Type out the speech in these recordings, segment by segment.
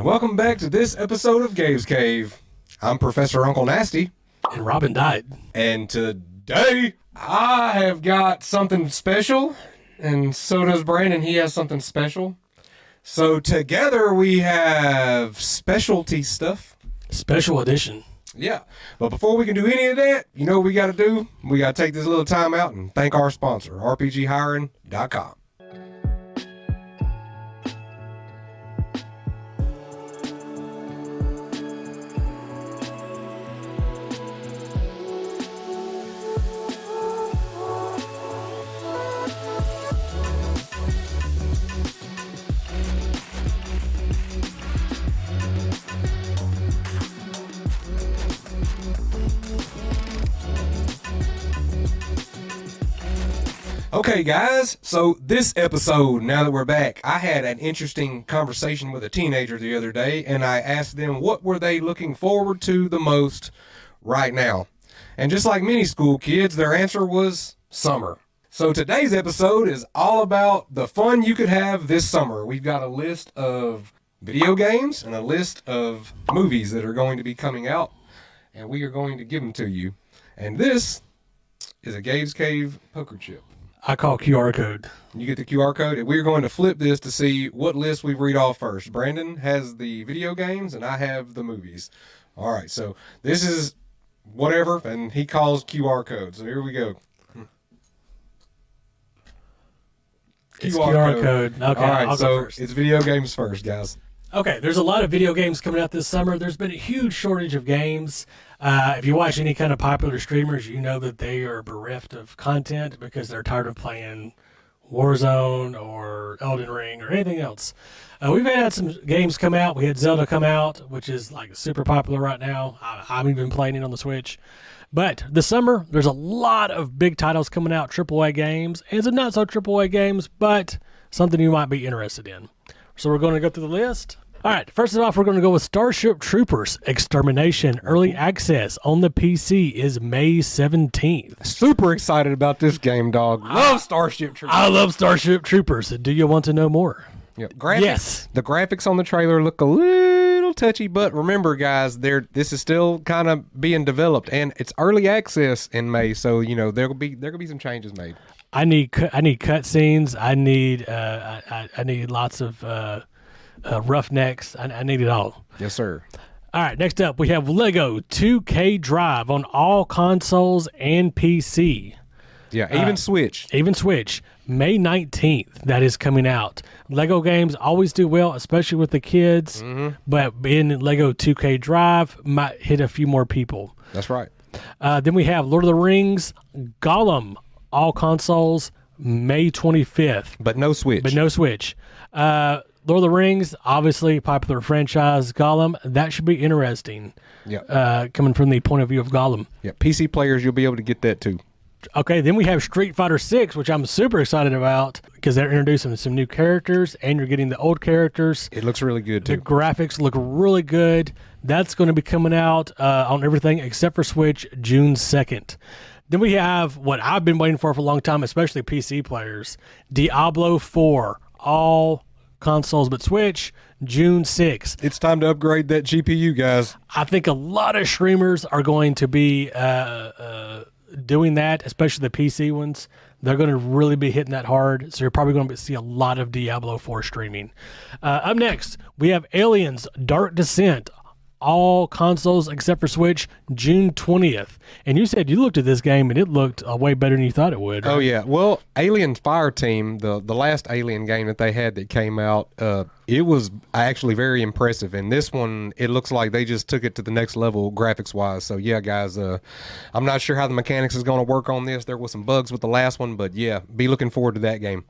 welcome back to this episode of Gabe's Cave. I'm Professor Uncle Nasty. And Robin died. And today, I have got something special, and so does Brandon. He has something special. So together we have specialty stuff. Special edition. Yeah. But before we can do any of that, you know what we got to do? We got to take this little time out and thank our sponsor, RPGhiring.com. Okay, guys, so this episode, now that we're back, I had an interesting conversation with a teenager the other day, and I asked them what were they looking forward to the most right now. And just like many school kids, their answer was summer. So today's episode is all about the fun you could have this summer. We've got a list of video games and a list of movies that are going to be coming out, and we are going to give them to you. And this is a Gabe's Cave poker chip. I call QR code. You get the QR code, and we're going to flip this to see what list we read off first. Brandon has the video games, and I have the movies. All right, so this is whatever, and he calls QR code. So here we go. It's QR code. Okay, all right, I'll so go first. It's video games first, guys. Okay, there's a lot of video games coming out this summer. There's been a huge shortage of games. If you watch any kind of popular streamers, you know that they are bereft of content because they're tired of playing Warzone or Elden Ring or anything else. We've had some games come out. We had Zelda come out, which is like super popular right now. I'm even playing it on the Switch. But this summer, there's a lot of big titles coming out, AAA games, and some not so AAA games, but something you might be interested in. So we're going to go through the list. All right, first off, we're going to go with Starship Troopers Extermination. Early access on the PC is May 17th. Super excited about this game, dog. Love Starship Troopers. I love Starship Troopers. Do you want to know more? Yep. Graphics, Yes. The graphics on the trailer look a little touchy, but remember, guys, this is still kind of being developed, and it's early access in May, so you know there could be some changes made. I need cutscenes. I need lots of roughnecks. I need it all. Yes, sir. All right, next up we have Lego 2K Drive on all consoles and PC. Yeah, even Switch. Even Switch, May 19th, that is coming out. Lego games always do well, especially with the kids, but in Lego 2K Drive might hit a few more people. That's right. Then we have Lord of the Rings, Gollum, all consoles, May 25th. But no Switch. Lord of the Rings, obviously popular franchise. Gollum, that should be interesting. Yeah. Coming from the point of view of Gollum. Yeah, PC players, you'll be able to get that too. Okay, then we have Street Fighter 6, which I'm super excited about because they're introducing some new characters and you're getting the old characters. It looks really good The too. graphics look really good. That's going to be coming out on everything except for Switch June 2nd. Then we have what I've been waiting for a long time, especially PC players, Diablo 4, all consoles but Switch, June 6th. It's time to upgrade that GPU, guys. I think a lot of streamers are going to be doing that, especially the PC ones. They're going to really be hitting that hard, so you're probably going to see a lot of Diablo 4 streaming. Up next, we have Aliens Dark Descent, all consoles except for Switch, June 20th. And you said you looked at this game and it looked way better than you thought it would. Right? Oh, yeah. Well, Alien Fireteam, the last Alien game that they had that came out, it was actually very impressive. And this one, it looks like they just took it to the next level graphics-wise. So, yeah, guys, I'm not sure how the mechanics is going to work on this. There was some bugs with the last one, but, yeah, be looking forward to that game.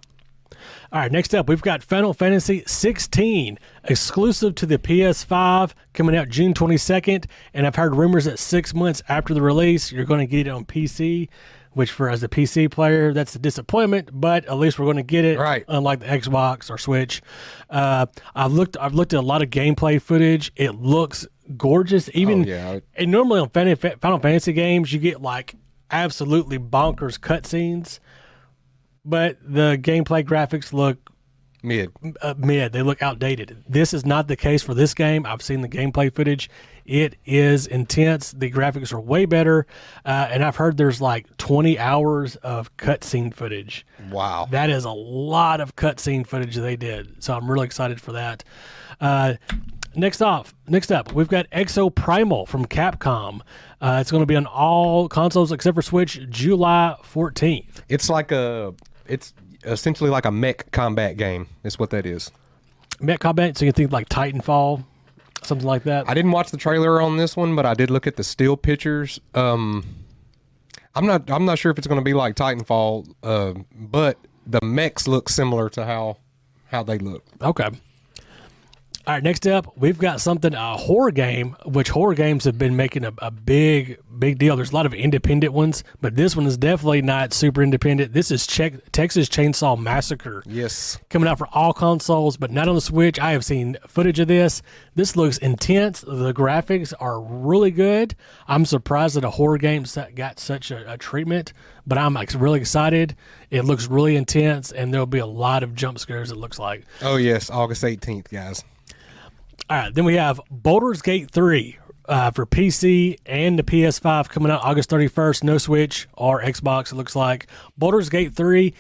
All right, next up, we've got Final Fantasy 16, exclusive to the PS5, coming out June 22nd. And I've heard rumors that 6 months after the release, you're going to get it on PC, which for as a PC player, that's a disappointment, but at least we're going to get it, right, unlike the Xbox or Switch. I've looked at a lot of gameplay footage. It looks gorgeous. Even and normally on Final Fantasy games, you get like absolutely bonkers cutscenes. But the gameplay graphics look Mid. Mid. They look outdated. This is not the case for this game. I've seen the gameplay footage. It is intense. The graphics are way better. And I've heard there's like 20 hours of cutscene footage. Wow. That is a lot of cutscene footage they did. So I'm really excited for that. Next up, we've got Exo Primal from Capcom. It's going to be on all consoles except for Switch, July 14th. It's essentially like a mech combat game. Is what that is. Mech combat, so you can think like Titanfall, something like that. I didn't watch the trailer on this one, but I did look at the still pictures. I'm not sure if it's going to be like Titanfall, but the mechs look similar to how they look. Okay. All right, next up, we've got a horror game, which horror games have been making a big deal. There's a lot of independent ones, but this one is definitely not super independent. This is Texas Chainsaw Massacre. Yes. Coming out for all consoles, but not on the Switch. I have seen footage of this. This looks intense. The graphics are really good. I'm surprised that a horror game got such a treatment, but I'm really excited. It looks really intense, and there'll be a lot of jump scares, it looks like. Oh, yes, August 18th, guys. All right, then we have Baldur's Gate 3 for PC and the PS5 coming out August 31st. No Switch or Xbox, it looks like. Baldur's Gate 3,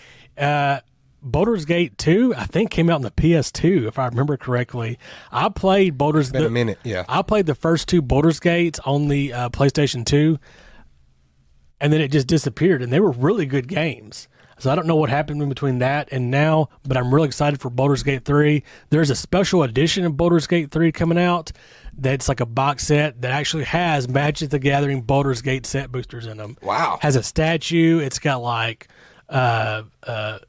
Baldur's Gate 2, I think came out on the PS2, if I remember correctly. I played Baldur's Gate. Been a minute, yeah. I played the first two Baldur's Gates on the PlayStation 2, and then it just disappeared, and they were really good games. So I don't know what happened in between that and now, but I'm really excited for Baldur's Gate 3. There's a special edition of Baldur's Gate 3 coming out that's like a box set that actually has Magic the Gathering Baldur's Gate set boosters in them. Wow. Has a statue. It's got like a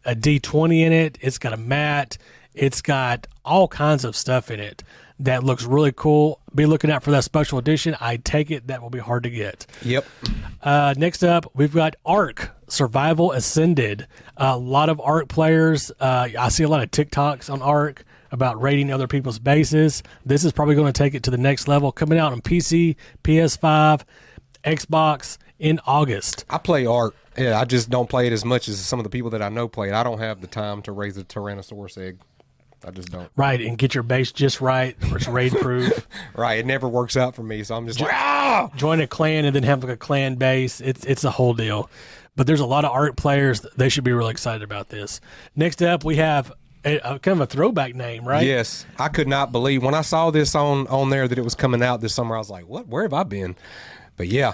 D20 in it. It's got a mat. It's got all kinds of stuff in it that looks really cool. Be looking out for that special edition. I take it that will be hard to get. Yep. Next up, we've got Ark Survival Ascended. A lot of Ark players. I see a lot of TikToks on Ark about raiding other people's bases. This is probably going to take it to the next level. Coming out on PC, PS5, Xbox in August. I play Ark. Yeah, I just don't play it as much as some of the people that I know play it. I don't have the time to raise a Tyrannosaurus egg. I just don't. Right, and get your base just right, or it's raid proof. Right, it never works out for me, so I'm just like, join a clan and then have like a clan base. It's a whole deal. But there's a lot of Ark players. They should be really excited about this. Next up, we have a kind of a throwback name, right? Yes, I could not believe when I saw this on there that it was coming out this summer. I was like, what? Where have I been? But yeah.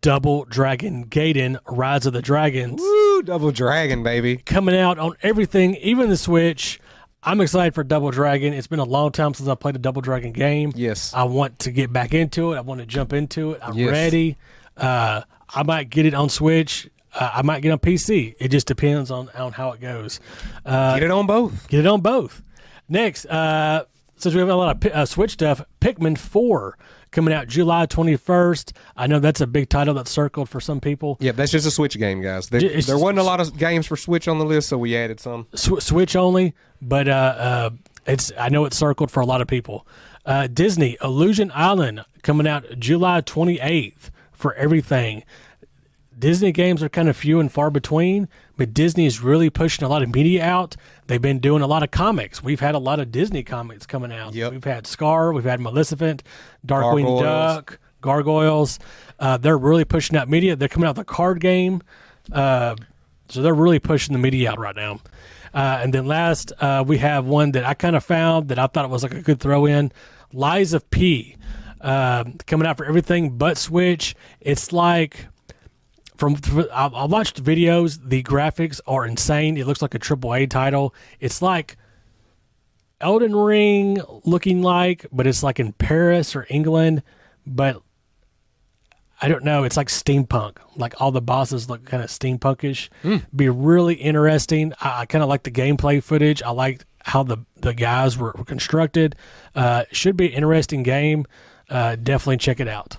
Double Dragon Gaiden, Rise of the Dragons. Woo, Double Dragon, baby. Coming out on everything, even the Switch. I'm excited for Double Dragon. It's been a long time since I played a Double Dragon game. Yes. I want to get back into it. I want to jump into it. I'm Yes. ready. I might get it on Switch. I might get on PC. It just depends on how it goes. Get it on both. Get it on both. Next, since we have a lot of Switch stuff, Pikmin 4 coming out July 21st. I know that's a big title that's circled for some people. Yeah, that's just a Switch game, guys. There wasn't a lot of games for Switch on the list, so we added some. Switch only, but I know it's circled for a lot of people. Disney Illusion Island coming out July 28th for everything. Disney games are kind of few and far between, but Disney is really pushing a lot of media out. They've been doing a lot of comics. We've had a lot of Disney comics coming out. Yep. We've had Scar, we've had Maleficent, Darkwing Gargoyles. Duck, Gargoyles. They're really pushing out media. They're coming out with a card game. So they're really pushing the media out right now. And then last, we have one that I kind of found that I thought it was like a good throw in, Lies of P. Coming out for everything but Switch. It's like... I watched videos. The graphics are insane. It looks like a AAA title. It's like Elden Ring looking like, but it's like in Paris or England. But I don't know. It's like steampunk. Like all the bosses look kind of steampunkish. Be really interesting. I kind of like the gameplay footage. I like how the guys were constructed. Should be an interesting game. Definitely check it out.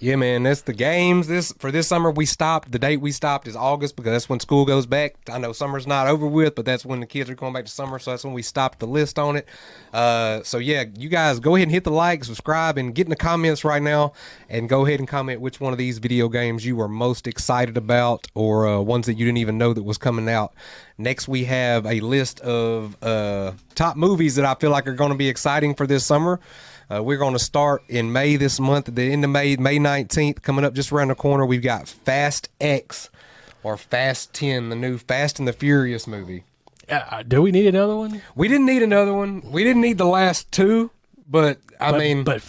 Yeah, man, that's the games. For this summer, we stopped. The date we stopped is August because that's when school goes back. I know summer's not over with, but that's when the kids are going back to summer, so that's when we stopped the list on it. So yeah, you guys go ahead and hit the like, subscribe, and get in the comments right now, and go ahead and comment which one of these video games you were most excited about, or ones that you didn't even know that was coming out. Next, we have a list of top movies that I feel like are going to be exciting for this summer. We're going to start in May this month, at the end of May 19th, coming up just around the corner. We've got Fast X, or Fast 10, the new Fast and the Furious movie. Do we need another one? We didn't need another one. We didn't need the last two, but family. But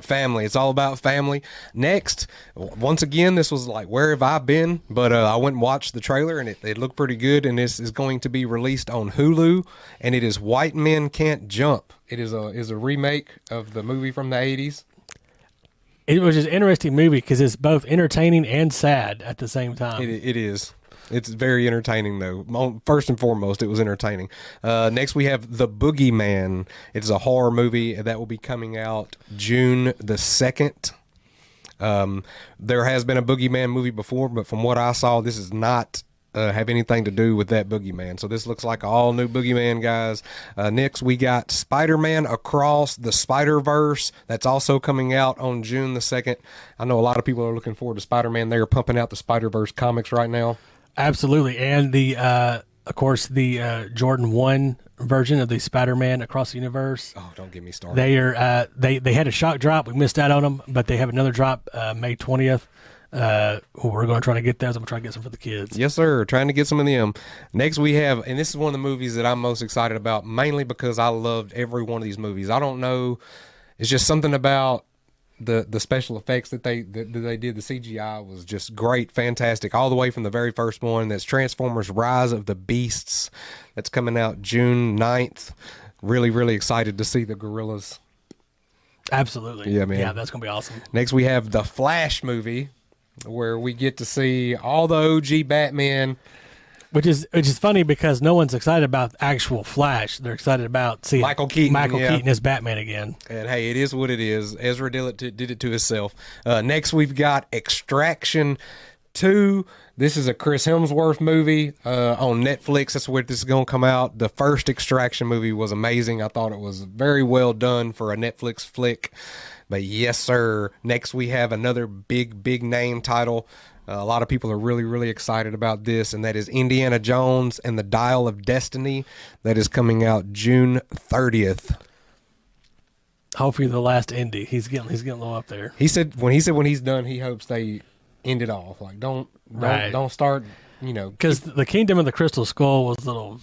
family. It's all about family. Next, once again, this was like, where have I been? But I went and watched the trailer, and it looked pretty good, and this is going to be released on Hulu, and it is White Men Can't Jump. It is a remake of the movie from the 80s. It was just an interesting movie because it's both entertaining and sad at the same time. It is. It's very entertaining, though. First and foremost, it was entertaining. Next, we have The Boogeyman. It's a horror movie that will be coming out June the 2nd. There has been a Boogeyman movie before, but from what I saw, this is not have anything to do with that Boogeyman. So this looks like an all-new Boogeyman, guys. Next, we got Spider-Man Across the Spider-Verse. That's also coming out on June the 2nd. I know a lot of people are looking forward to Spider-Man. They are pumping out the Spider-Verse comics right now. Absolutely. And the of course the Jordan 1 version of the Spider-Man Across the Universe. Oh, don't get me started. They are they had a shock drop. We missed out on them, but they have another drop May 20th. We're going to try to get those. I'm going to try to get some for the kids. Yes, sir. Trying to get some of them. Next, we have, and this is one of the movies that I'm most excited about, mainly because I loved every one of these movies. I don't know. It's just something about the special effects that they did. The CGI was just great, fantastic, all the way from the very first one. That's Transformers Rise of the Beasts. That's coming out June 9th. Really, really excited to see the gorillas. Absolutely. Yeah, man. Yeah, that's going to be awesome. Next, we have the Flash movie, where we get to see all the OG Batman. Which is funny because no one's excited about actual Flash. They're excited about seeing Michael Keaton as Batman again. And hey, it is what it is. Ezra did it to himself. Next, we've got Extraction 2. This is a Chris Hemsworth movie on Netflix. That's where this is going to come out. The first Extraction movie was amazing. I thought it was very well done for a Netflix flick. But yes, sir. Next, we have another big name title. A lot of people are really, really excited about this, and that is Indiana Jones and the Dial of Destiny. That is coming out June 30th. Hopefully, the last Indy. He's getting a little up there. He said when he's done, he hopes they end it off. Like don't start. Because the Kingdom of the Crystal Skull was a little.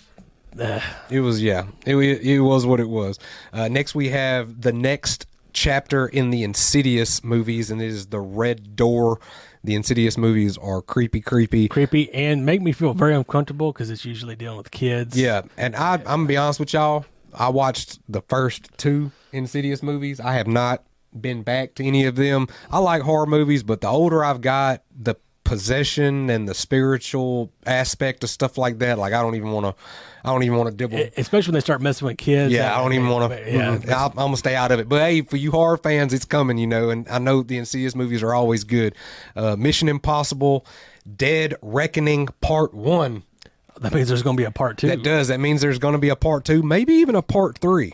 It was it was what it was. Next, we have the next chapter in the Insidious movies, and it is The Red Door. The Insidious movies are creepy, and make me feel very uncomfortable because it's usually dealing with kids. Yeah, and I'm gonna be honest with y'all. I watched the first two Insidious movies. I have not been back to any of them. I like horror movies, but the older I've got, the possession and the spiritual aspect of stuff like that, like I don't even want to dibble, especially when they start messing with kids. I don't even want to. I'm gonna stay out of it. But hey, for you horror fans, it's coming, and I know the Insidious movies are always good. Mission Impossible Dead Reckoning Part 1. That means there's going to be a part 2. That means there's going to be a part 2, maybe even a part 3.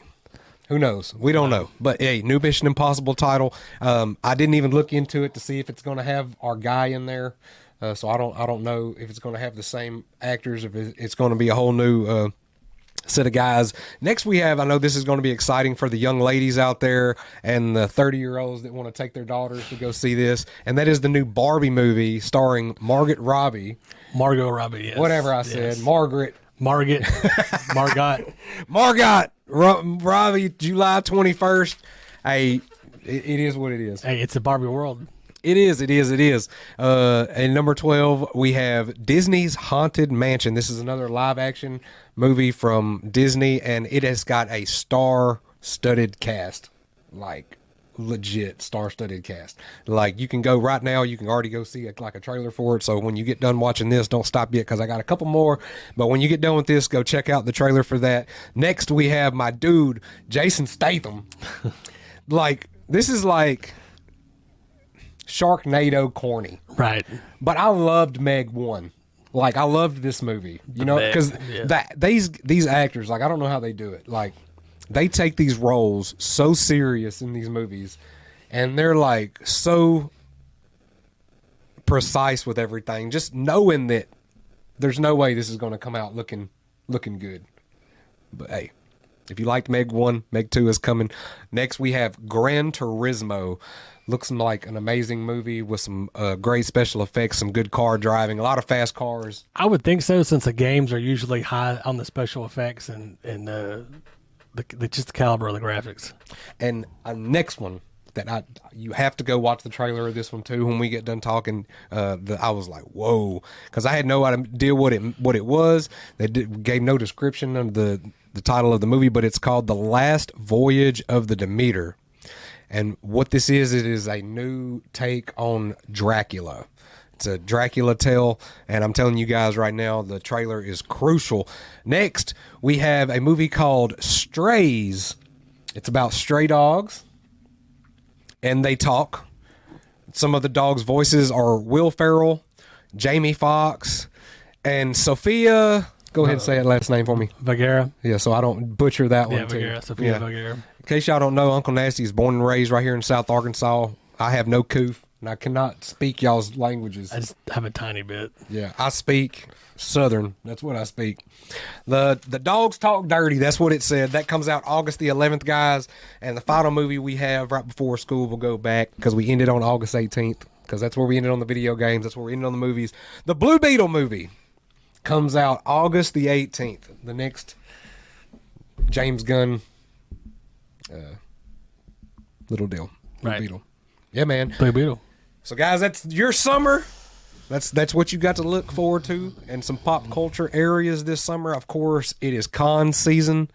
Who knows? We don't know. But hey, new Mission Impossible title. I didn't even look into it to see if it's going to have our guy in there. So I don't know if it's going to have the same actors, if it's going to be a whole new set of guys. Next, we have, I know this is going to be exciting for the young ladies out there and the 30-year-olds that want to take their daughters to go see this, and that is the new Barbie movie starring Margot Robbie. Yes. Whatever I said. Margot Robbie, July 21st. Hey, it is what it is. Hey, it's a Barbie world. It is. And number 12, we have Disney's Haunted Mansion. This is another live-action movie from Disney, and it has got a star-studded cast. Like, legit star-studded cast. Like, you can go right now, you can already go see a trailer for it, so when you get done watching this, don't stop yet, because I got a couple more, but when you get done with this, go check out the trailer for that. Next, we have my dude, Jason Statham. This is like... Sharknado corny. Right. But I loved Meg 1. Like, I loved this movie. You know, because these actors, like, I don't know how they do it. Like, they take these roles so serious in these movies, and they're, like, so precise with everything, just knowing that there's no way this is going to come out looking good. But hey, if you liked Meg 1, Meg 2 is coming. Next we have Gran Turismo. Looks like an amazing movie with some great special effects, some good car driving, a lot of fast cars. I would think so, since the games are usually high on the special effects and just the caliber of the graphics. And next one that you have to go watch the trailer of this one too. When we get done talking, I was like, whoa, because I had no idea what it was. They gave no description of the title of the movie, but it's called The Last Voyage of the Demeter. And what this is, it is a new take on Dracula. It's a Dracula tale, and I'm telling you guys right now, the trailer is crucial. Next, we have a movie called Strays. It's about stray dogs, and they talk. Some of the dogs' voices are Will Ferrell, Jamie Foxx, and Sophia. Go ahead and say that last name for me. Vergara. Yeah, so I don't butcher that one too. Vergara, Sophia Vergara. In case y'all don't know, Uncle Nasty is born and raised right here in South Arkansas. I have no coof, and I cannot speak y'all's languages. I just have a tiny bit. Yeah, I speak Southern. That's what I speak. The dogs talk dirty. That's what it said. That comes out August the 11th, guys. And the final movie we have right before school will go back, because we ended on August 18th, because that's where we ended on the video games. That's where we ended on the movies. The Blue Beetle movie comes out August the 18th. The next James Gunn little deal. Blue Beetle. Yeah, man. Blue Beetle. So, guys, that's your summer. That's what you got to look forward to, and some pop culture areas this summer. Of course, it is con season,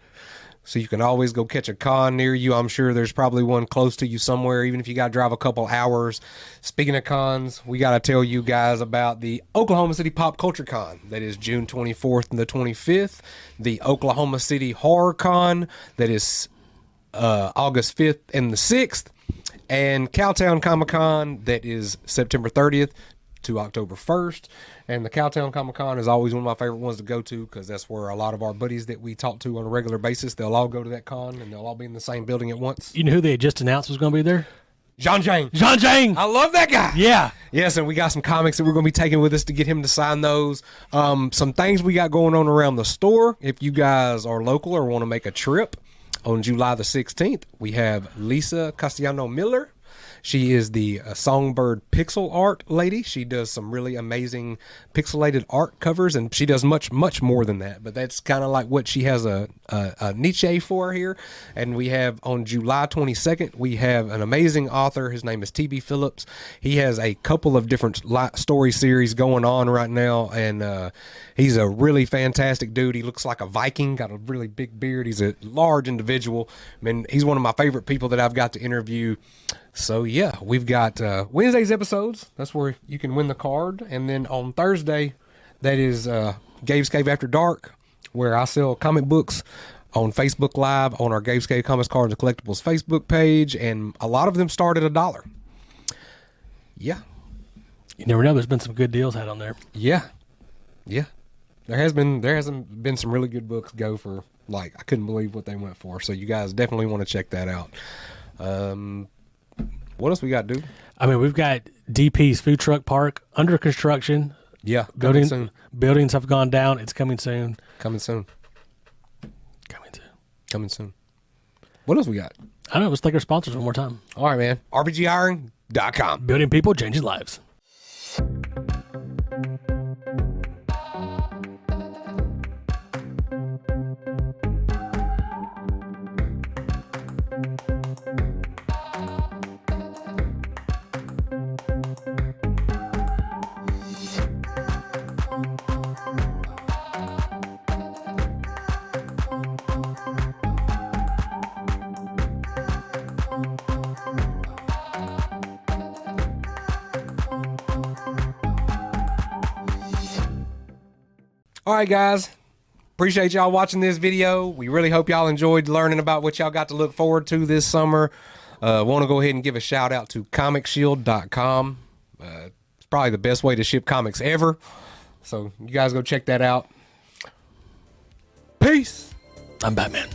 so you can always go catch a con near you. I'm sure there's probably one close to you somewhere, even if you got to drive a couple hours. Speaking of cons, we got to tell you guys about the Oklahoma City Pop Culture Con. That is June 24th and the 25th. The Oklahoma City Horror Con. That is August 5th and the 6th. And Cowtown Comic Con. That is September 30th to October 1st. And the Cowtown Comic Con is always one of my favorite ones to go to, because that's where a lot of our buddies that we talk to on a regular basis, they'll all go to that con, and they'll all be in the same building at once. You know who they had just announced was going to be there? John Jang. John Jang! I love that guy. Yeah. Yes, and we got some comics that we're going to be taking with us to get him to sign those. Some things we got going on around the store. If you guys are local or want to make a trip, on July the 16th, we have Lisa Castellano Miller. She is the Songbird pixel art lady. She does some really amazing pixelated art covers, and she does much, much more than that. But that's kind of like what she has a niche for here. And we have on July 22nd, we have an amazing author. His name is T.B. Phillips. He has a couple of different story series going on right now, and he's a really fantastic dude. He looks like a Viking, got a really big beard. He's a large individual. I mean, he's one of my favorite people that I've got to interview. So, yeah, we've got Wednesday's episodes. That's where you can win the card. And then on Thursday, that is Gabe's Cave After Dark, where I sell comic books on Facebook Live on our Gabe's Cave Comics, Cards, and Collectibles Facebook page. And a lot of them start at $1. Yeah. You never know. There's been some good deals had on there. Yeah. Yeah. There hasn't been some really good books go for, like, I couldn't believe what they went for. So you guys definitely want to check that out. What else we got, dude? I mean, we've got DP's Food Truck Park under construction. Yeah, coming soon. Buildings have gone down. It's coming soon. Coming soon. Coming soon. Coming soon. What else we got? I don't know. Let's thank our sponsors one more time. All right, man. RPGiron.com. Building people, changing lives. All right, guys. Appreciate y'all watching this video. We really hope y'all enjoyed learning about what y'all got to look forward to this summer. Want to go ahead and give a shout out to comicshield.com. It's probably the best way to ship comics ever. So you guys go check that out. Peace. I'm Batman.